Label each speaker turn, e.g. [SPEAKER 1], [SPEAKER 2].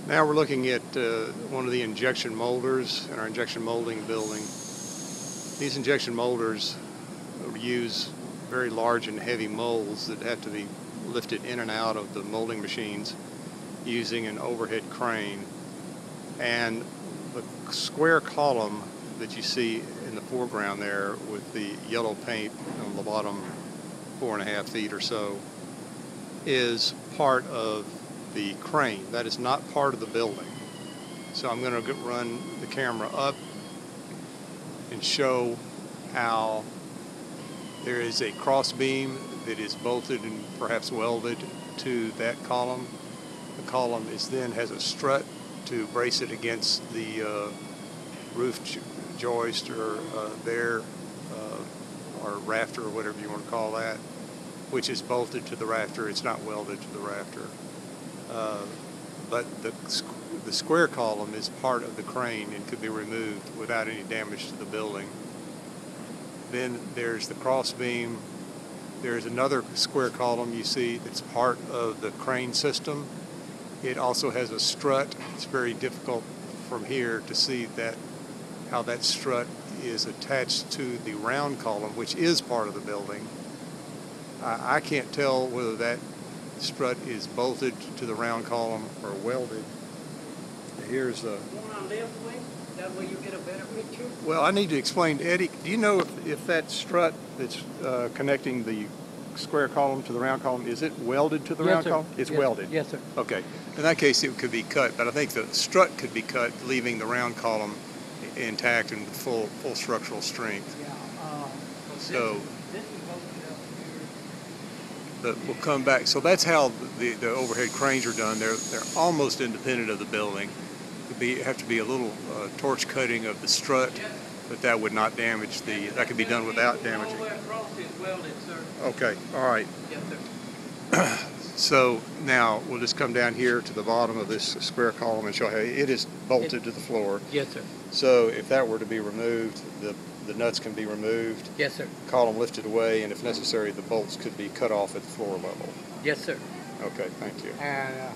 [SPEAKER 1] Now we're looking at one of the injection molders in our injection molding building. These injection molders use very large and heavy molds that have to be lifted in and out of the molding machines using an overhead crane. And the square column that you see in the foreground there with the yellow paint on the bottom 4.5 feet or so is part of the crane. That is not part of the building. So I'm going to run the camera up and show how there is a cross beam that is bolted and perhaps welded to that column. The column then has a strut to brace it against the roof joist or or rafter or whatever you want to call that, which is bolted to the rafter. It's not welded to the rafter. But the square column is part of the crane and could be removed without any damage to the building. Then there's the cross beam. There's another square column you see that's part of the crane system. It also has a strut. It's very difficult from here to see how that strut is attached to the round column, which is part of the building. I can't tell whether that strut is bolted to the round column or welded. Here's a...
[SPEAKER 2] That way you get a better picture?
[SPEAKER 1] Well, I need to explain. Eddie, do you know if that strut that's connecting the square column to the round column, is it welded to the round column? It's welded?
[SPEAKER 2] Yes, sir.
[SPEAKER 1] Okay. In that case, it could be cut, but I think the strut could be cut, leaving the round column intact and full structural strength.
[SPEAKER 2] Yeah.
[SPEAKER 1] So
[SPEAKER 2] This is bolted up here.
[SPEAKER 1] but we'll come back. So that's how the overhead cranes are done. They're almost independent of the building. Have to be a little torch cutting of the strut, but that would not damage that could be done without damaging.
[SPEAKER 2] All the way across is welded, sir.
[SPEAKER 1] Okay, all right.
[SPEAKER 2] Yes, sir.
[SPEAKER 1] So now we'll just come down here to the bottom of this square column and show how it is bolted to the floor.
[SPEAKER 2] Yes, sir.
[SPEAKER 1] So if that were to be removed, the nuts can be removed,
[SPEAKER 2] Yes, sir.
[SPEAKER 1] column lifted away, and if necessary, the bolts could be cut off at the floor level.
[SPEAKER 2] Yes, sir.
[SPEAKER 1] Okay, thank you.
[SPEAKER 2] And